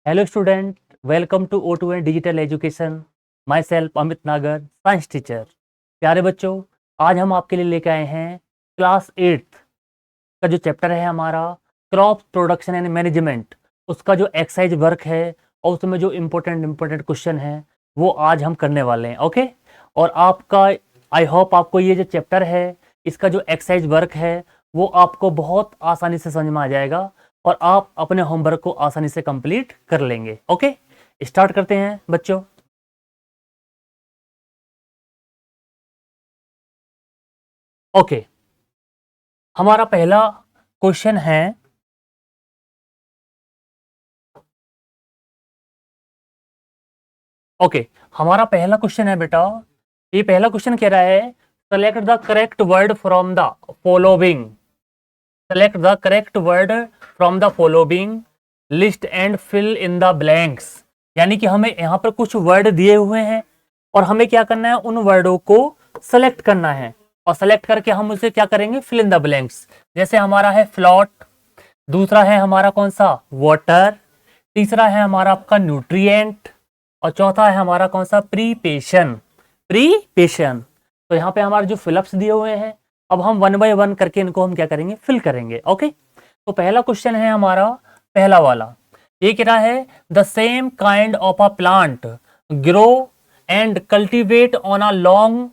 Hello student, welcome to O2N Digital Education. Myself Amit नागर, science teacher. प्यारे बच्चों, आज हम आपके लिए लेके आए हैं क्लास 8 का जो चैप्टर है हमारा क्रॉप प्रोडक्शन एंड मैनेजमेंट, उसका जो एक्सरसाइज वर्क है और उसमें जो इम्पोर्टेंट क्वेश्चन है वो आज हम करने वाले हैं। ओके, और आपका आई होप आपको ये जो चैप्टर है इसका जो एक्सरसाइज वर्क है वो आपको बहुत आसानी से समझ में आ जाएगा और आप अपने होमवर्क को आसानी से कंप्लीट कर लेंगे। ओके, स्टार्ट करते हैं बच्चों। ओके, हमारा पहला क्वेश्चन है हमारा पहला क्वेश्चन है बेटा, ये पहला क्वेश्चन कह रहा है select the correct word from the following. Select the correct word from the following list and fill in the blanks. यानी कि हमें यहाँ पर कुछ वर्ड दिए हुए हैं और हमें क्या करना है, उन वर्डों को सेलेक्ट करना है और सेलेक्ट करके हम उसे क्या करेंगे, फिल इन द ब्लैंक्स। जैसे हमारा है फ्लॉट, दूसरा है हमारा कौन सा, वाटर, तीसरा है हमारा आपका न्यूट्रिएंट और चौथा है हमारा कौन सा, प्रीपेशन। तो यहाँ पे हमारे जो फिलअप्स दिए हुए हैं, अब हम वन बाय वन करके इनको हम क्या करेंगे, फिल करेंगे। ओके, तो पहला क्वेश्चन है हमारा पहला वाला, ये कह रहा है the same kind of a plant grow and cultivate on a long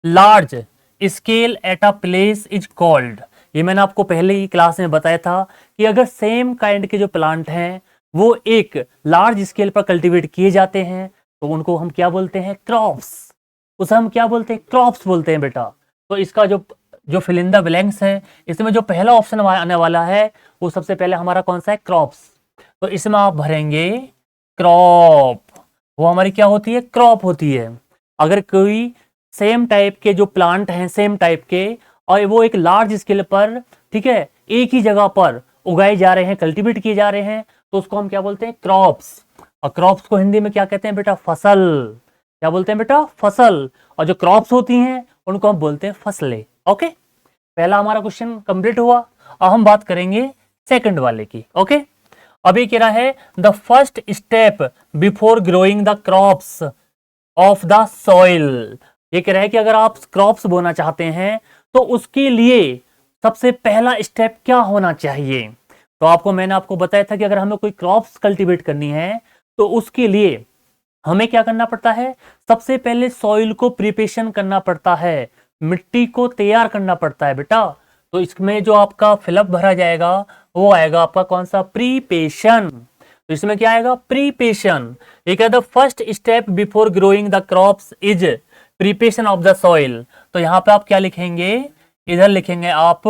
large scale at a place is called. ये मैंने आपको पहले ही क्लास में बताया था कि अगर सेम काइंड के जो प्लांट हैं वो एक लार्ज स्केल पर कल्टीवेट किए जाते हैं तो उनको हम क्या बोलते हैं, क्रॉप्स। उसे हम क्या बोलते हैं, क्रॉप्स बोलते हैं बेटा। तो इसका जो जो फिल इन द ब्लैंक्स है, इसमें जो पहला ऑप्शन आने वाला है वो सबसे पहले हमारा कौन सा है, क्रॉप्स। तो इसमें आप भरेंगे क्रॉप। वो हमारी क्या होती है, क्रॉप होती है। अगर कोई सेम टाइप के जो प्लांट हैं, सेम टाइप के, और वो एक लार्ज स्केल पर, ठीक है, एक ही जगह पर उगाए जा रहे हैं, कल्टीवेट किए जा रहे हैं, तो उसको हम क्या बोलते हैं, क्रॉप्स। और क्रॉप्स को हिंदी में क्या कहते हैं बेटा, फसल। क्या बोलते हैं बेटा, फसल। और जो क्रॉप्स होती हैं उनको हम बोलते हैं फसलें। ओके, पहला हमारा क्वेश्चन कंप्लीट हुआ। अब हम बात करेंगे सेकंड वाले की। ओके, अभी कह रहा है the first step before growing the crops of the soil. ये कह रहा है कि अगर आप क्रॉप्स बोना चाहते हैं तो उसके लिए सबसे पहला स्टेप क्या होना चाहिए। तो मैंने आपको बताया था कि अगर हमें कोई क्रॉप्स कल्टीवेट करनी है तो उसके लिए हमें क्या करना पड़ता है, सबसे पहले सॉइल को प्रिपरेशन करना पड़ता है, मिट्टी को तैयार करना पड़ता है बेटा। तो इसमें जो आपका फिलअप भरा जाएगा वो आएगा आपका कौन सा, प्रीपेशन। तो इसमें क्या आएगा, प्रीपेशन। एक है the first step before growing the crops is preparation of the soil. तो यहां पे आप क्या लिखेंगे, इधर लिखेंगे आप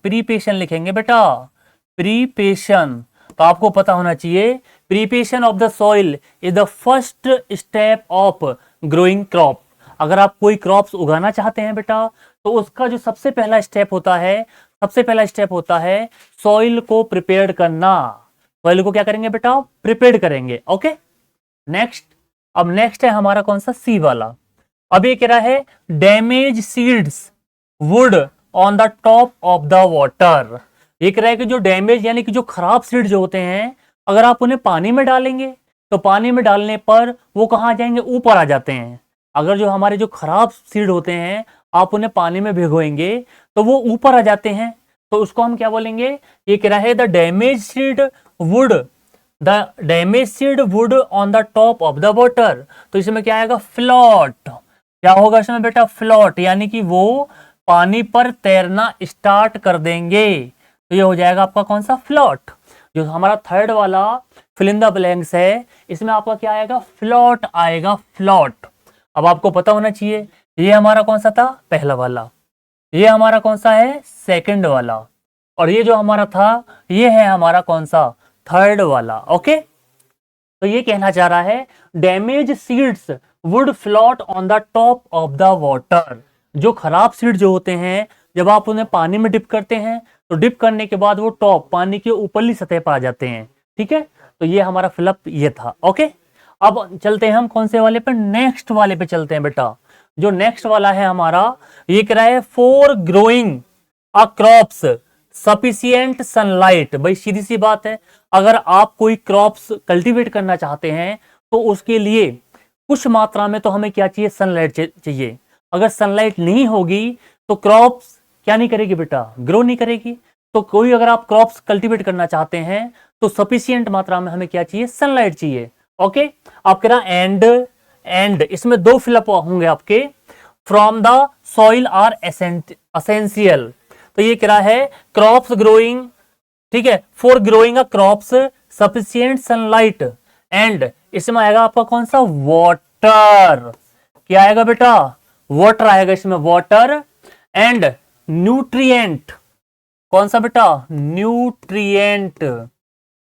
प्रीपेशन लिखेंगे बेटा, प्रीपेशन। तो आपको पता होना चाहिए preparation of the soil is the first step of growing crop. अगर आप कोई क्रॉप्स उगाना चाहते हैं बेटा तो उसका जो सबसे पहला स्टेप होता है सॉइल को प्रिपेयर करना। सॉइल को क्या करेंगे बेटा, प्रिपेयर करेंगे। Okay, next. अब नेक्स्ट है हमारा कौन सा, सी वाला। अब ये कह रहा है damage seeds would on the top of the water. ये कह रहा है कि जो डैमेज यानी कि जो खराब सीड जो होते हैं, अगर आप उन्हें पानी में डालेंगे तो पानी में डालने पर वो कहाँ आ जाएंगे, ऊपर आ जाते हैं। अगर जो हमारे जो खराब सीड होते हैं आप उन्हें पानी में भिगोएंगे तो वो ऊपर आ जाते हैं। तो उसको हम क्या बोलेंगे, ये कह रहा है the damage seed would on the top of the water. तो इसमें क्या आएगा, फ्लॉट। क्या होगा इसमें बेटा, फ्लॉट, यानी कि वो पानी पर तैरना स्टार्ट कर देंगे। तो ये हो जाएगा आपका कौन सा, फ्लॉट। जो हमारा थर्ड वाला फिल इन द ब्लैंक्स है, इसमें आपका क्या आएगा, फ्लॉट आएगा, फ्लॉट। अब आपको पता होना चाहिए ये हमारा कौन सा था, पहला वाला, ये हमारा कौन सा है, सेकंड वाला, और ये जो हमारा था ये है हमारा कौन सा, थर्ड वाला। ओके, तो ये कहना चाह रहा है damage seeds would float on the top of the water. जो खराब सीड जो होते हैं जब आप उन्हें पानी में डिप करते हैं तो डिप करने के बाद वो टॉप पानी के ऊपरली सतह पर आ जाते हैं। ठीक है, तो ये हमारा फिलअप ये था। ओके, अब चलते हैं हम कौन से वाले पे, नेक्स्ट वाले पे चलते हैं बेटा। जो नेक्स्ट वाला है हमारा, ये कह रहा है for growing a crops sufficient sunlight, भाई सीधी सी बात है, अगर आप कोई क्रॉप्स कल्टीवेट करना चाहते हैं तो उसके लिए कुछ मात्रा में तो हमें क्या चाहिए, सनलाइट चाहिए। अगर सनलाइट नहीं होगी तो क्रॉप्स क्या नहीं करेगी बेटा, ग्रो नहीं करेगी। तो कोई अगर आप क्रॉप्स कल्टीवेट करना चाहते हैं तो सफिशिएंट मात्रा में हमें क्या चाहिए, सनलाइट चाहिए। ओके, आप कह रहा एंड इसमें दो फिलअप होंगे आपके, from the soil are essential. तो ये कह रहा है क्रॉप्स ग्रोइंग, ठीक है, for growing a crops sufficient sunlight and, इसमें आएगा आपका कौन सा, वाटर। क्या आएगा बेटा, वाटर आएगा इसमें, वाटर एंड न्यूट्रिएंट। कौन सा बेटा, न्यूट्रिएंट।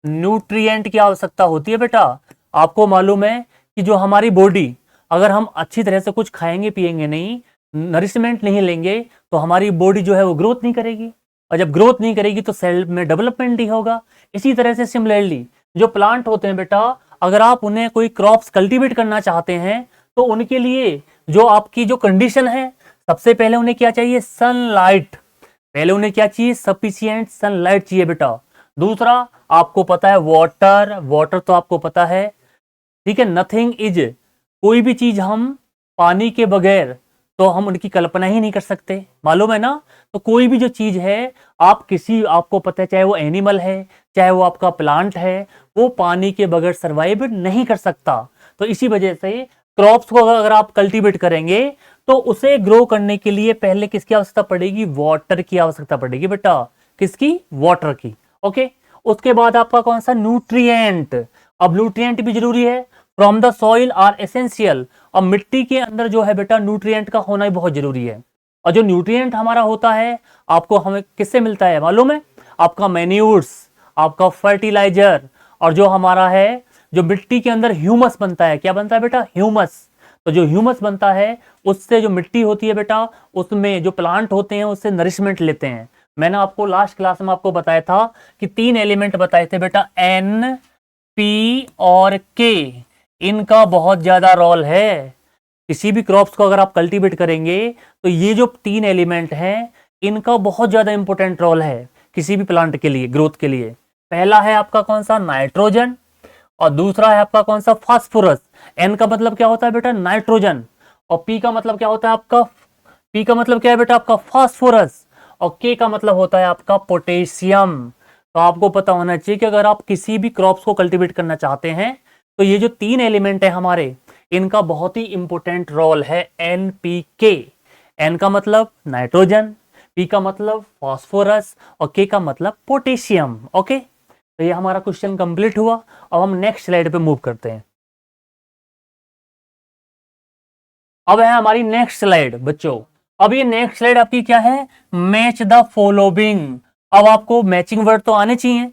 न्यूट्रिएंट की आवश्यकता होती है बेटा। आपको मालूम है कि जो हमारी बॉडी, अगर हम अच्छी तरह से कुछ खाएंगे पिएंगे नहीं, नरिशमेंट नहीं लेंगे, तो हमारी बॉडी जो है वो ग्रोथ नहीं करेगी, और जब ग्रोथ नहीं करेगी तो सेल में डेवलपमेंट नहीं होगा। इसी तरह से सिमिलरली जो प्लांट होते हैं बेटा, अगर आप उन्हें कोई क्रॉप्स कल्टीवेट करना चाहते हैं तो उनके लिए जो आपकी जो कंडीशन है, सबसे पहले उन्हें क्या चाहिए, सनलाइट। पहले उन्हें क्या चाहिए, सफिशिएंट सनलाइट चाहिए बेटा। दूसरा आपको पता है वाटर, वाटर तो आपको पता है, ठीक है। नथिंग इज, कोई भी चीज हम पानी के बगैर तो हम उनकी कल्पना ही नहीं कर सकते, मालूम है ना। तो कोई भी जो चीज है, आप किसी, आपको पता है, चाहे वो एनिमल है चाहे वो आपका प्लांट है, वो पानी के बगैर सर्वाइव नहीं कर सकता। तो इसी वजह से क्रॉप्स को अगर आप कल्टीवेट करेंगे तो उसे ग्रो करने के लिए पहले किसकी आवश्यकता पड़ेगी, वाटर की आवश्यकता पड़ेगी बेटा। किसकी, वाटर की। ओके, उसके बाद आपका कौन सा, न्यूट्रिएंट। अब न्यूट्रिएंट भी जरूरी है, from the soil are essential. अब मिट्टी के अंदर जो है बेटा न्यूट्रिएंट का होना ही बहुत जरूरी है। और जो न्यूट्रिएंट हमारा होता है, आपको हमें किससे मिलता है मालूम है, आपका मैन्यूर्स, आपका फर्टिलाइजर, और जो हमारा है, जो मिट्टी के अंदर ह्यूमस बनता है। क्या बनता है बेटा, ह्यूमस। तो जो ह्यूमस बनता है उससे जो मिट्टी होती है बेटा, उसमें जो प्लांट होते हैं उससे नरिशमेंट लेते हैं। मैंने आपको लास्ट क्लास में आपको बताया था कि 3 एलिमेंट बताए थे बेटा, एन, पी और के। इनका बहुत ज्यादा रोल है। किसी भी क्रॉप्स को अगर आप कल्टीवेट करेंगे तो ये जो 3 एलिमेंट हैं, इनका बहुत ज्यादा इंपॉर्टेंट रोल है किसी भी प्लांट के लिए, ग्रोथ के लिए। पहला है आपका कौन सा, नाइट्रोजन, और दूसरा है आपका कौन सा, फास्फोरस। एन का मतलब क्या होता है बेटा, नाइट्रोजन, और पी का मतलब क्या होता है आपका, पी का मतलब क्या है बेटा आपका, फास्फोरस, और के का मतलब होता है आपका पोटेशियम। तो आपको पता होना चाहिए कि अगर आप किसी भी क्रॉप्स को कल्टीवेट करना चाहते हैं तो ये जो 3 एलिमेंट है हमारे, इनका बहुत ही इंपॉर्टेंट रोल है, NPK। एन का मतलब नाइट्रोजन, पी का मतलब फास्फोरस, और के का मतलब पोटेशियम। ओके, तो ये हमारा क्वेश्चन कंप्लीट हुआ। अब हम नेक्स्ट स्लाइड पे मूव करते हैं। अब है हमारी नेक्स्ट स्लाइड बच्चों। अब ये नेक्स्ट स्लाइड आपकी क्या है, मैच द फॉलोइंग। अब आपको मैचिंग वर्ड तो आने चाहिए।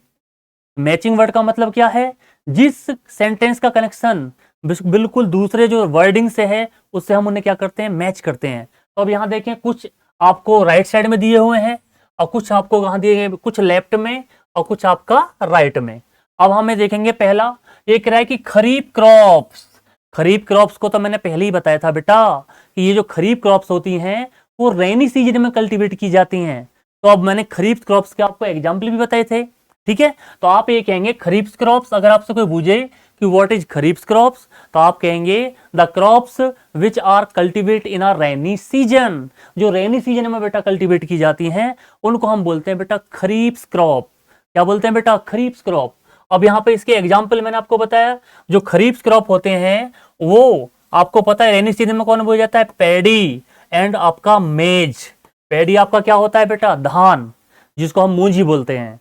मैचिंग वर्ड का मतलब क्या है, जिस सेंटेंस का कनेक्शन बिल्कुल दूसरे जो वर्डिंग से है उससे हम उन्हें क्या करते हैं, मैच करते हैं। तो अब यहां देखें, कुछ आपको राइट साइड में दिए हुए हैं और कुछ आपको कहां दिए गए, कुछ लेफ्ट में और कुछ आपका राइट में। अब हमें देखेंगे, पहला ये कह रहा है कि खरीफ क्रॉप्स। खरीफ क्रॉप्स को तो मैंने पहले ही बताया था बेटा कि ये जो खरीफ क्रॉप्स होती हैं वो रेनी सीजन में कल्टीवेट की जाती हैं। तो अब मैंने खरीफ क्रॉप्स के आपको एग्जाम्पल भी बताए थे, ठीक है। तो आप ये कहेंगे खरीफ क्रॉप्स, अगर आपसे कोई पूछे कि व्हाट इज खरीफ क्रॉप्स, तो आप कहेंगे the crops which are cultivate in a rainy season. जो रेनी सीजन में बेटा कल्टीवेट की जाती हैं उनको हम बोलते हैं बेटा खरीफ क्रॉप। क्या बोलते हैं बेटा, खरीफ क्रॉप। अब यहाँ पे इसके एग्जाम्पल मैंने आपको बताया, जो खरीफ क्रॉप होते हैं वो आपको पता है रेनी सीजन में कौन बोया जाता है, पैडी एंड आपका मेज। पैडी आपका क्या होता है बेटा, धान, जिसको हम मूंजी बोलते हैं।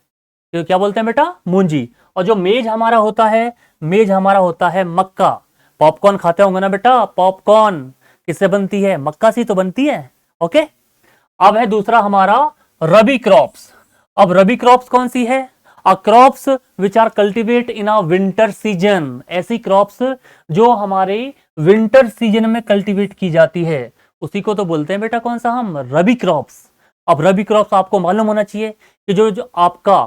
तो क्या बोलते हैं बेटा, मूंजी। और जो मेज हमारा होता है, मेज हमारा होता है मक्का। पॉपकॉर्न खाते होंगे ना बेटा, पॉपकॉर्न किससे बनती है, मक्का से तो बनती है। ओके, अब है दूसरा हमारा रबी क्रॉप्स। अब रबी क्रॉप्स कौन सी है, a crops which are cultivate in a winter season. ऐसी क्रॉप्स जो हमारे विंटर सीजन में कल्टीवेट की जाती है, उसी को तो बोलते हैं बेटा कौन सा, हम रबी क्रॉप्स। अब रबी क्रॉप्स आपको मालूम होना चाहिए कि जो आपका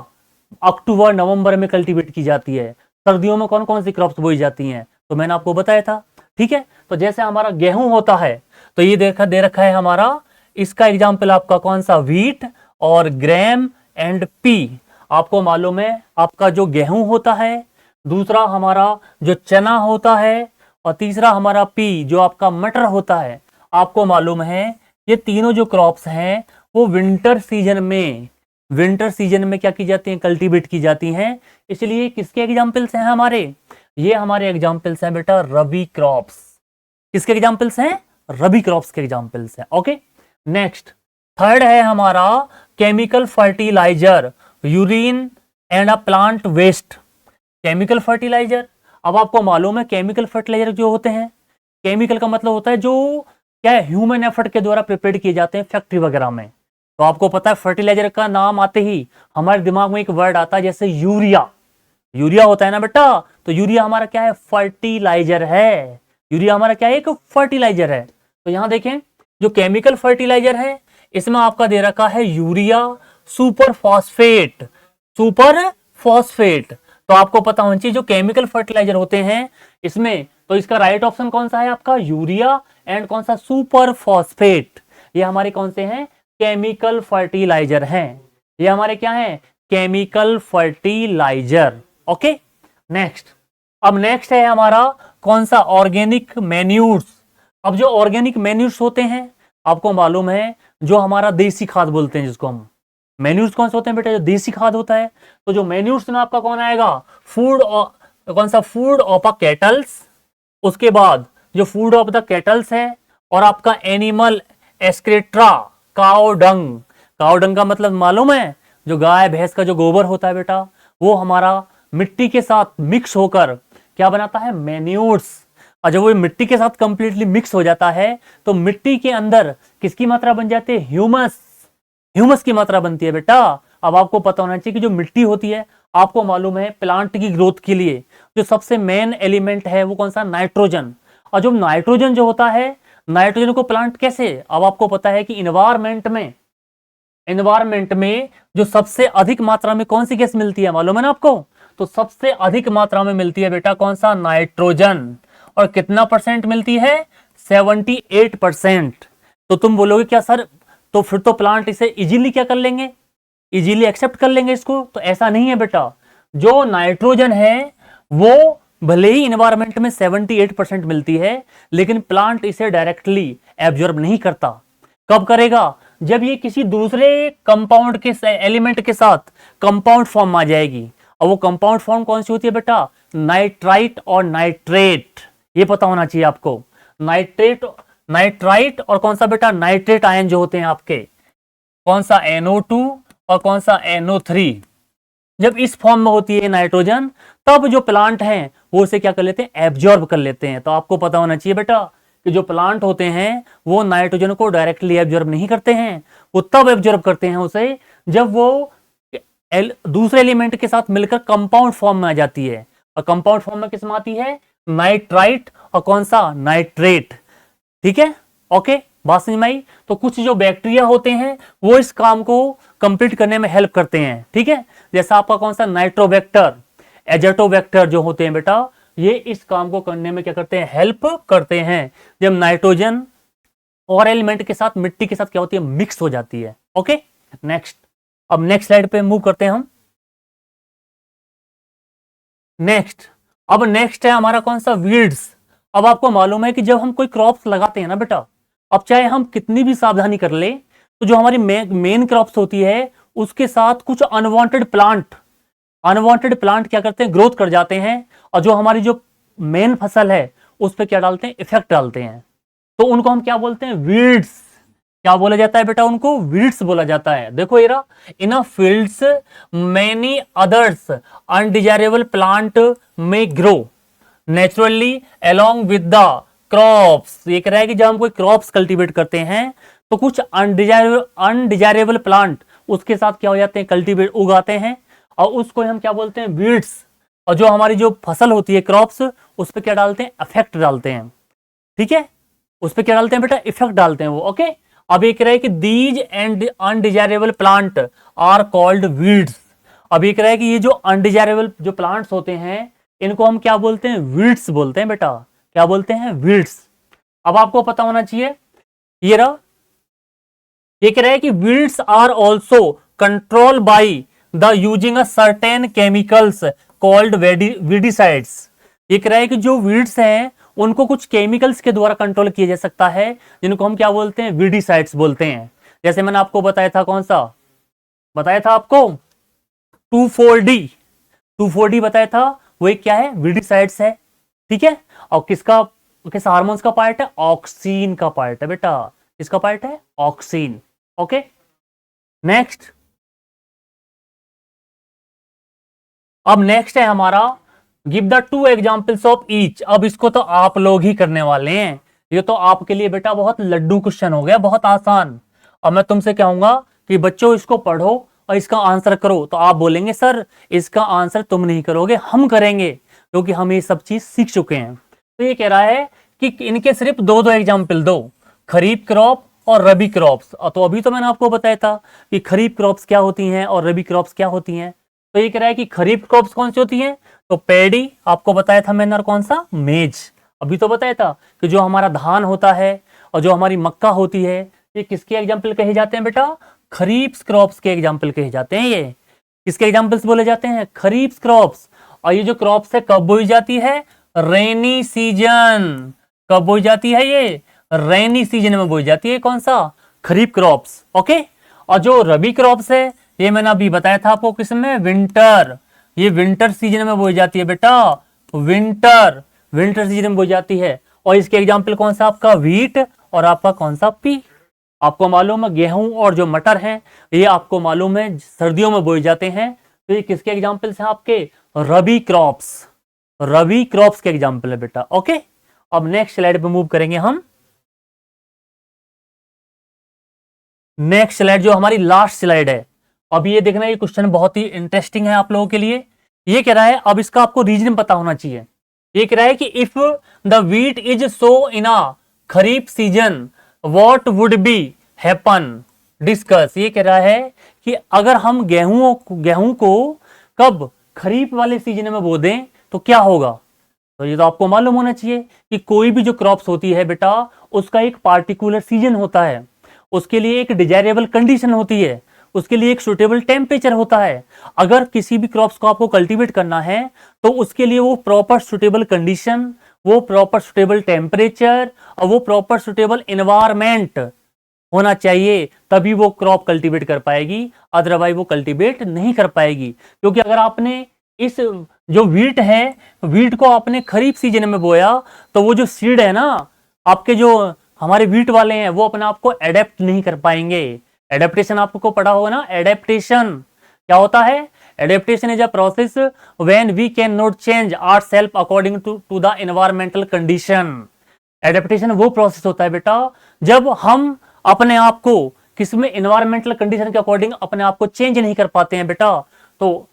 अक्टूबर नवंबर में कल्टीवेट की जाती है। सर्दियों में कौन कौन सी क्रॉप्स बोई जाती हैं, तो मैंने आपको बताया था, ठीक है। तो जैसे हमारा गेहूं होता है, तो ये देखा दे रखा है हमारा, इसका एग्जाम्पल आपका कौन सा, व्हीट और ग्रेम एंड पी। आपको मालूम है आपका जो गेहूं होता है, दूसरा हमारा जो चना होता है, और तीसरा हमारा पी जो आपका मटर होता है। आपको मालूम है ये तीनों जो क्रॉप्स हैं वो विंटर सीजन में क्या की जाती हैं, कल्टीवेट की जाती हैं। इसलिए किसके एग्जाम्पल्स हैं हमारे, ये हमारे एग्जाम्पल्स हैं बेटा रबी क्रॉप्स। किसके एग्जाम्पल्स हैं, रबी क्रॉप्स के एग्जाम्पल्स हैं। ओके, नेक्स्ट थर्ड है हमारा chemical fertiliser, urine and a plant waste. Chemical fertiliser, अब आपको मालूम है केमिकल फर्टिलाइजर जो होते हैं, केमिकल का मतलब होता है जो क्या है, ह्यूमन एफर्ट के द्वारा प्रिपेयर किए जाते हैं फैक्ट्री वगैरह में। तो आपको पता है फर्टिलाइजर का नाम आते ही हमारे दिमाग में एक वर्ड आता है, जैसे यूरिया। यूरिया होता है ना बेटा, तो यूरिया हमारा क्या है, फर्टिलाइजर है। यूरिया हमारा क्या है, एक फर्टिलाइजर है। तो यहां देखें जो केमिकल फर्टिलाइजर है इसमें आपका दे रखा है urea super phosphate. Super phosphate, तो आपको पता होना चाहिए जो केमिकल फर्टिलाइजर होते हैं इसमें, तो इसका राइट ऑप्शन कौन सा है आपका, यूरिया एंड कौन सा, सुपर फॉस्फेट। ये हमारे कौन से हैं, केमिकल फर्टिलाइजर हैं। ये हमारे क्या हैं, केमिकल फर्टिलाइजर। ओके, नेक्स्ट, अब नेक्स्ट है हमारा कौन सा, ऑर्गेनिक मैन्यूर्स। अब जो ऑर्गेनिक मैन्यूर्स होते हैं आपको मालूम है जो हमारा देसी खाद बोलते हैं, जिसको हम मैन्यूर्स कौन से होते हैं बेटा, जो देसी खाद होता है। तो जो मैन्यूर्स में आपका कौन आएगा, फूड, कौन सा, फूड ऑफ अ कैटल्स। उसके बाद जो फूड ऑफ द कैटल्स है, और आपका animal excreta, cow dung. Cow dung का मतलब मालूम है, जो गाय भैंस का जो गोबर होता है बेटा, वो हमारा मिट्टी के साथ मिक्स होकर क्या बनाता है, मैन्यूर्स। और जब वो मिट्टी के साथ कंप्लीटली मिक्स हो जाता है तो मिट्टी के अंदर किसकी मात्रा बन जाती है, ह्यूमस। ह्यूमस की मात्रा बनती है बेटा। अब आपको पता होना चाहिए कि जो मिट्टी होती है, आपको मालूम है प्लांट की ग्रोथ के लिए जो सबसे मेन एलिमेंट है वो कौन सा, नाइट्रोजन। और जो नाइट्रोजन जो होता है, नाइट्रोजन को प्लांट कैसे, अब आपको पता है कि इन्वायरमेंट में जो सबसे अधिक मात्रा में कौन सी गैस मिलती है, मालूम है ना आपको। तो सबसे अधिक मात्रा में मिलती है बेटा कौन सा, नाइट्रोजन। और कितना परसेंट मिलती है, 78%। तो तुम बोलोगे क्या सर, तो फिर तो प्लांट इसे इजीली क्या कर लेंगे, इजीली एक्सेप्ट कर लेंगे इसको। तो ऐसा नहीं है बेटा, जो नाइट्रोजन है वो भले ही इन्वायरमेंट में 78% मिलती है, लेकिन प्लांट इसे डायरेक्टली एब्जॉर्ब नहीं करता। कब करेगा, जब ये किसी दूसरे कंपाउंड के एलिमेंट के साथ कंपाउंड फॉर्म आ जाएगी। और वो कंपाउंड फॉर्म कौन सी होती है बेटा, नाइट्राइट और नाइट्रेट। ये पता होना चाहिए आपको, नाइट्राइट और कौन सा बेटा, नाइट्रेट आयन जो होते हैं आपके, कौन सा, NO2 और कौन सा, NO3। जब इस फॉर्म में होती है नाइट्रोजन, तब जो प्लांट हैं वो उसे क्या कर लेते हैं, एब्जॉर्ब कर लेते हैं। तो आपको पता होना चाहिए बेटा कि जो प्लांट होते हैं वो नाइट्रोजन को डायरेक्टली एब्जॉर्ब नहीं करते हैं, वो तब एब्जॉर्ब करते हैं उसे जब वो दूसरे एलिमेंट के साथ मिलकर कंपाउंड फॉर्म में आ जाती है। और कंपाउंड फॉर्म में किस में आती है, नाइट्राइट और कौन सा, नाइट्रेट। ठीक है, ओके, बात समझ में आई। तो कुछ जो बैक्टीरिया होते हैं वो इस काम को कंप्लीट करने में हेल्प करते हैं। ठीक है, जैसा आपका कौन सा, नाइट्रोबैक्टर, एजेटोबैक्टर जो होते हैं बेटा, ये इस काम को करने में क्या करते हैं, हेल्प करते हैं। जब नाइट्रोजन और एलिमेंट के साथ मिट्टी के साथ क्या होती है, मिक्स हो जाती है। ओके, नेक्स्ट, अब नेक्स्ट स्लाइड पे मूव करते हैं हम। नेक्स्ट है हमारा कौन सा, वीड्स। अब आपको मालूम है कि जब हम कोई क्रॉप्स लगाते हैं ना बेटा, अब चाहे हम कितनी भी सावधानी कर ले, तो जो हमारी मेन क्रॉप्स होती है उसके साथ कुछ अनवांटेड प्लांट क्या करते हैं, ग्रोथ कर जाते हैं। और जो हमारी जो मेन फसल है उस पर क्या डालते हैं, इफेक्ट डालते हैं। तो उनको हम क्या बोलते हैं, वीड्स। क्या बोला जाता है बेटा, उनको वीड्स बोला जाता है। देखो येरा, in a fields many others undesirable plant may grow naturally along with the crops. ये कह रहा है कि जब हम कोई क्रॉप्स कल्टीवेट करते हैं तो कुछ अनडिजायरेबल प्लांट उसके साथ क्या हो जाते हैं, कल्टीवेट उगाते हैं, और उसको हम क्या बोलते हैं, वीड्स। और जो हमारी जो फसल होती है क्रॉप्स, उस पर क्या डालते हैं, इफेक्ट डालते हैं। ठीक है, उस पर क्या डालते हैं बेटा, इफेक्ट डालते हैं वो। ओके, अब ये कह रहा है कि these and undesirable plant are called weeds. अब ये कह रहा है कि ये जो अनडिजायरेबल जो प्लांट्स होते हैं इनको हम क्या बोलते हैं, वीड्स बोलते हैं बेटा। क्या बोलते हैं, वीड्स। अब आपको पता होना चाहिए, ये रहा ये कह रहा है कि weeds are also control by the using a certain chemicals called weedicides. ये कह रहा है कि जो वीड्स हैं उनको कुछ केमिकल्स के द्वारा कंट्रोल किया जा सकता है, जिनको हम क्या बोलते हैं, वीडिसाइड्स बोलते हैं। जैसे मैंने आपको बताया था, कौन सा बताया था आपको, 2,4-D, 2,4-D बताया था, वो एक क्या है, वीडिसाइड्स है। ठीक है, और किस हार्मोन्स का पार्ट है, ऑक्सीन का पार्ट है बेटा। इसका पार्ट है ऑक्सीन। Okay, next. अब नेक्स्ट है हमारा, give the 2 examples of each. अब इसको तो आप लोग ही करने वाले हैं, ये तो आपके लिए बेटा बहुत लड्डू क्वेश्चन हो गया, बहुत आसान। अब मैं तुमसे कहूंगा कि बच्चों इसको पढ़ो और इसका आंसर करो, तो आप बोलेंगे सर इसका आंसर तुम नहीं करोगे, हम करेंगे, क्योंकि हम ये सब चीज सीख चुके हैं। तो ये कह रहा है कि इनके सिर्फ 2 एग्जाम्पल दो, खरीफ क्रॉप और रबी क्रॉप्स। तो अभी तो मैंने आपको बताया था कि खरीफ क्रॉप्स क्या होती हैं और रबी क्रॉप्स क्या होती हैं। तो ये कह रहा है कि खरीफ क्रॉप्स कौन सी होती हैं, तो पैडी आपको बताया था मैंने, और कौन सा, मेज। अभी तो बताया था कि जो हमारा धान होता है और जो हमारी मक्का होती है, ये किसके एग्जाम्पल कहे जाते हैं बेटा, खरीफ क्रॉप्स के एग्जाम्पल कहे जाते हैं। ये किसके एग्जाम्पल्स बोले जाते हैं, खरीफ क्रॉप्स। और ये जो क्रॉप्स है कब बोई जाती है, रेनी सीजन। कब बोई जाती है, ये रेनी सीजन में बोई जाती है। कौन सा, खरीफ क्रॉप्स। ओके, और जो रबी क्रॉप्स है ये मैंने अभी बताया था आपको, किसमें, विंटर। ये विंटर सीजन में बोई जाती है बेटा, विंटर सीजन में बोई जाती है। और इसके एग्जाम्पल कौन सा, आपका व्हीट और आपका कौन सा, पी। आपको मालूम है गेहूं और जो मटर हैं ये आपको मालूम है सर्दियों में बोए जाते हैं। तो ये किसके एग्जाम्पल्स हैं, आपके रबी क्रॉप्स के एग्जाम्पल है बेटा। ओके, अब नेक्स्ट स्लाइड पे मूव करेंगे हम। नेक्स्ट स्लाइड जो हमारी लास्ट स्लाइड है, अब ये देखना, ये क्वेश्चन बहुत ही इंटरेस्टिंग है आप लोगों के लिए। ये कह रहा है, अब इसका आपको रीजन पता होना चाहिए। ये कह रहा है कि if the wheat is so in a kharif season what would be happen, discuss. ये कह रहा है कि अगर हम गेहूं को कब खरीफ वाले सीजन में बो दें तो क्या होगा। तो ये तो आपको मालूम होना चाहिए कि कोई भी जो क्रॉप्स होती है बेटा, उसका एक पार्टिकुलर सीजन होता है, उसके लिए एक डिजायरेबल कंडीशन होती है, उसके लिए एक सुटेबल टेम्परेचर होता है। अगर किसी भी क्रॉप्स को आपको कल्टीवेट करना है तो उसके लिए वो प्रॉपर सुटेबल कंडीशन, वो प्रॉपर सुटेबल टेम्परेचर और वो प्रॉपर सुटेबल एनवायरमेंट होना चाहिए, तभी वो क्रॉप कल्टीवेट कर पाएगी, अदरवाइज वो कल्टीवेट नहीं कर पाएगी। क्योंकि अगर आपने इस जो व्हीट है, व्हीट को आपने खरीफ सीजन में बोया तो वो जो सीड है ना, आपके जो हमारे व्हीट वाले हैं वो अपने आप को एडेप्ट नहीं कर पाएंगे। एडेप्टेशन आपको पढ़ा होगा ना, एडेप्टेशन क्या होता है, adaptation is a process when we can not change ourself according to the environmental condition. Adaptation वो प्रोसेस होता है बेटा जब हम अपने आप को किसमें, एनवायरमेंटल कंडीशन के अकॉर्डिंग अपने आप को चेंज नहीं कर पाते हैं बेटा, तो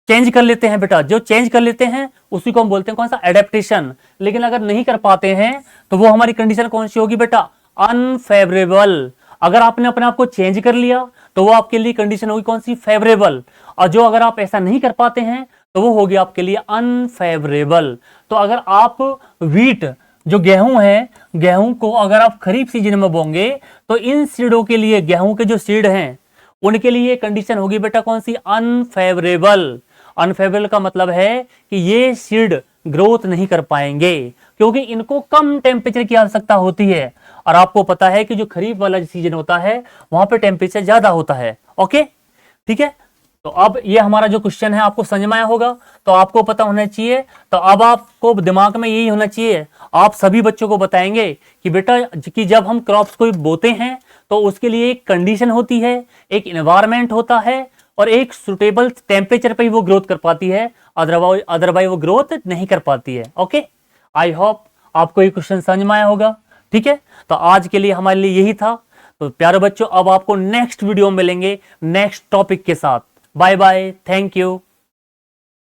चेंज कर लेते हैं बेटा, जो चेंज कर लेते हैं उसी को हम बोलते हैं कौन सा, एडेप्टेशन। लेकिन अगर नहीं कर पाते हैं तो वो हमारी कंडीशन कौन सी होगी बेटा, अनफेवरेबल। अगर आपने अपने आप को चेंज कर लिया तो वो आपके लिए कंडीशन होगी कौन सी, फेवरेबल। और जो अगर आप ऐसा नहीं कर पाते हैं तो वो होगी आपके लिए अनफेवरेबल। तो अगर आप व्हीट जो गेहूं है, गेहूं को अगर आप खरीफ सीजन में बोंगे तो इन सीडों के लिए, गेहूं के जो सीड हैं उनके लिए कंडीशन होगी बेटा कौन सी, अनफेवरेबल। अनफेवरेबल का मतलब है कि ये सीड ग्रोथ नहीं कर पाएंगे क्योंकि इनको कम टेम्परेचर की आवश्यकता होती है। और आपको पता है कि जो खरीफ वाला सीजन होता है वहां पे टेम्परेचर ज्यादा होता है। ओके, ठीक है। तो अब ये हमारा जो क्वेश्चन है आपको समझ में आया होगा, तो आपको पता होना चाहिए। तो अब आपको दिमाग में यही होना चाहिए, आप सभी बच्चों को बताएंगे कि बेटा कि जब हम क्रॉप्स को बोते हैं तो उसके लिए एक कंडीशन होती है, एक एनवायरमेंट होता है और एक सुटेबल टेम्परेचर पे ही वो ग्रोथ कर पाती है, अदरवाइज वो ग्रोथ नहीं कर पाती है। ओके, आई होप आपको ये क्वेश्चन समझ में आया होगा। ठीक है, तो आज के लिए हमारे लिए यही था। तो प्यारे बच्चों, अब आपको नेक्स्ट वीडियो में मिलेंगे नेक्स्ट टॉपिक के साथ। Bye bye, thank you.